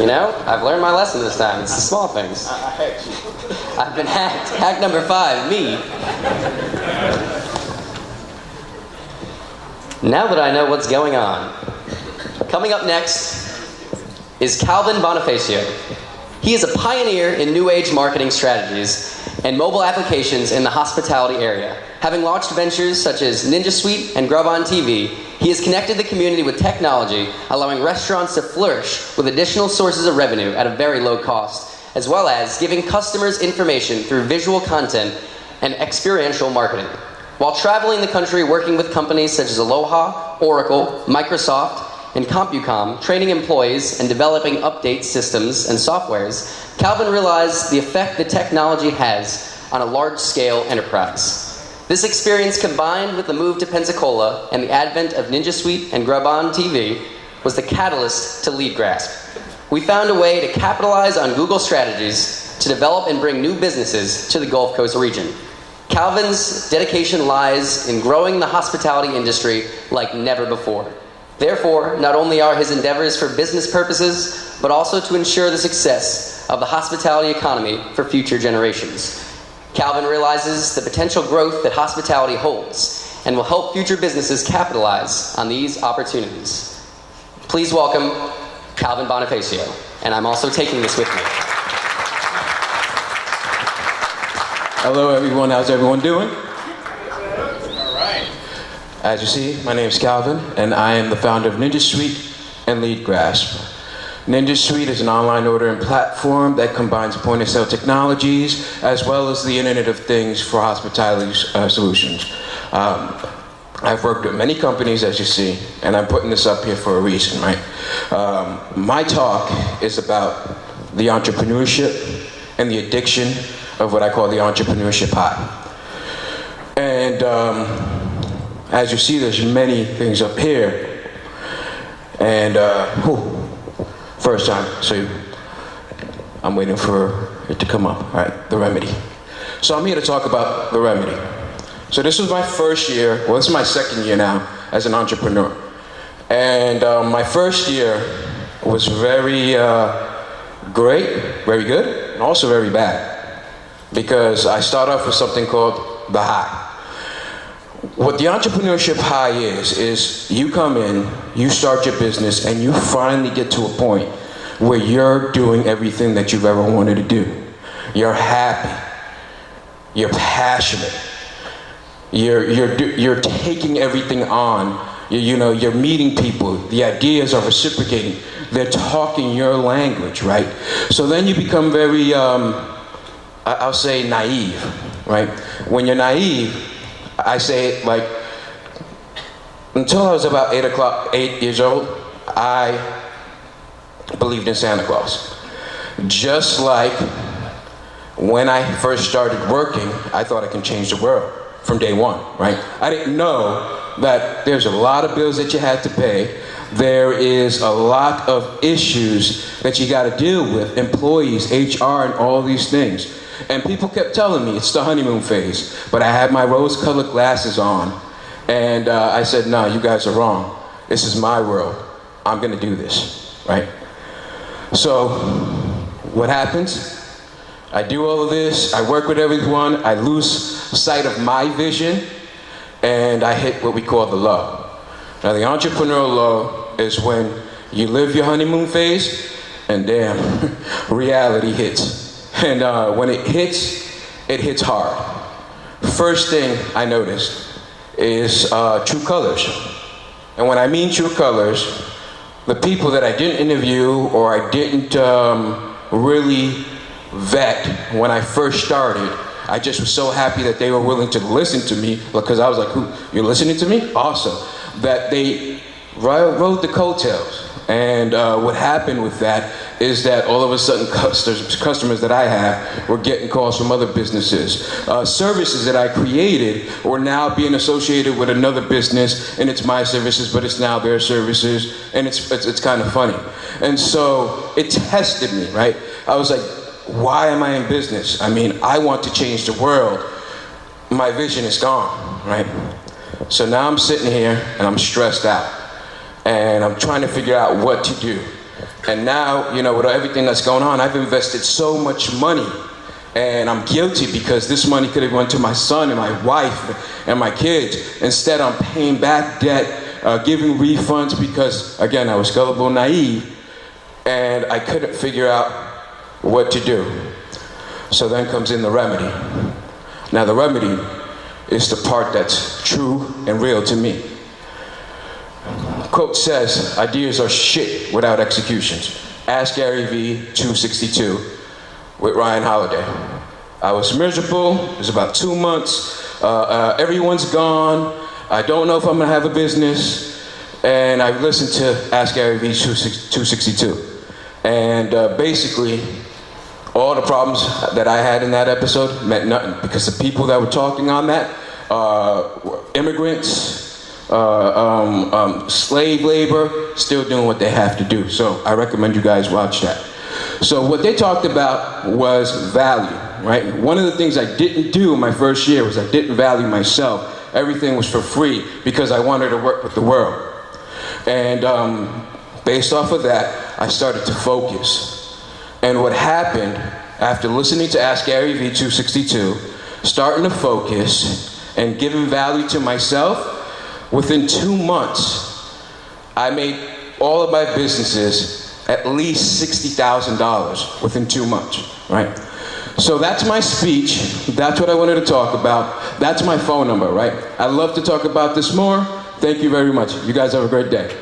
You know, I've learned my lesson this time. It's the small things. I hacked you. I've been hacked. Hack number 5, me. Now that I know what's going on, coming up next is Calvin Bonifacio. He is a pioneer in new age marketing strategies and mobile applications in the hospitality area. Having launched ventures such as Ninja Suite and Grub on TV, he has connected the community with technology, allowing restaurants to flourish with additional sources of revenue at a very low cost, as well as giving customers information through visual content and experiential marketing. While traveling the country working with companies such as Aloha, Oracle, Microsoft, and CompuCom, training employees and developing update systems and softwares, Calvin realized the effect that technology has on a large-scale enterprise. This experience, combined with the move to Pensacola and the advent of Ninja Suite and Grub on TV, was the catalyst to Lead Grasp. We found a way to capitalize on Google strategies to develop and bring new businesses to the Gulf Coast region. Calvin's dedication lies in growing the hospitality industry like never before. Therefore, not only are his endeavors for business purposes, but also to ensure the success of the hospitality economy for future generations. Calvin realizes the potential growth that hospitality holds and will help future businesses capitalize on these opportunities. Please welcome Calvin Bonifacio, and I'm also taking this with me. Hello everyone, how's everyone doing? All right. As you see, my name is Calvin, and I am the founder of Ninja Suite and Lead Grasp. Ninja Suite is an online ordering platform that combines point-of-sale technologies as well as the Internet of Things for hospitality solutions. I've worked with many companies, as you see, and I'm putting this up here for a reason, right? My talk is about the entrepreneurship and the addiction of what I call the entrepreneurship high. And as you see, there's many things up here. And first time, so I'm waiting for it to come up. All right, the remedy. So I'm here to talk about the remedy. So this was my first year, well, this is my second year now as an entrepreneur. And my first year was very great, very good, and also very bad. Because I start off with something called the high. What the entrepreneurship high is you come in, you start your business, and you finally get to a point where you're doing everything that you've ever wanted to do. You're happy. You're passionate. You're taking everything on. You're meeting people. The ideas are reciprocating. They're talking your language, right? So then you become very, I'll say naive, right? When you're naive, I say it like, until I was about 8 years old, I believed in Santa Claus. Just like when I first started working, I thought I can change the world from day one, right? I didn't know that there's a lot of bills that you had to pay. There is a lot of issues that you got to deal with, employees, HR, and all these things. And people kept telling me it's the honeymoon phase, but I had my rose-colored glasses on, and I said, no, you guys are wrong. This is my world. I'm gonna do this, right? So, what happens? I do all of this, I work with everyone, I lose sight of my vision, and I hit what we call the low. Now, the entrepreneurial low is when you live your honeymoon phase, and damn, reality hits. And when it hits hard. First thing I noticed is true colors. And when I mean true colors, the people that I didn't interview or I didn't really vet when I first started, I just was so happy that they were willing to listen to me, because I was like, you're listening to me? Awesome. That they rode the coattails. And what happened with that is that all of a sudden customers that I have were getting calls from other businesses. Services that I created were now being associated with another business, and it's my services, but it's now their services, and it's kind of funny. And so it tested me, right? I was like, why am I in business? I mean, I want to change the world. My vision is gone, right? So now I'm sitting here and I'm stressed out. And I'm trying to figure out what to do. And now, you know, with everything that's going on, I've invested so much money. And I'm guilty because this money could have gone to my son and my wife and my kids. Instead, I'm paying back debt, giving refunds because, again, I was gullible, naive, and I couldn't figure out what to do. So then comes in the remedy. Now, the remedy is the part that's true and real to me. Quote says, ideas are shit without executions. Ask Gary V 262 with Ryan Holiday. I was miserable. It was about 2 months. Everyone's gone. I don't know if I'm gonna have a business. And I listened to Ask Gary V 262. And basically, all the problems that I had in that episode meant nothing because the people that were talking on that were immigrants, slave labor, still doing what they have to do. So I recommend you guys watch that. So what they talked about was value, right? One of the things I didn't do in my first year was I didn't value myself. Everything was for free because I wanted to work with the world. And based off of that, I started to focus. And what happened after listening to Ask Gary V 262, starting to focus and giving value to myself, within 2 months, I made all of my businesses at least $60,000 within 2 months, right? So that's my speech. That's what I wanted to talk about. That's my phone number, right? I'd love to talk about this more. Thank you very much. You guys have a great day.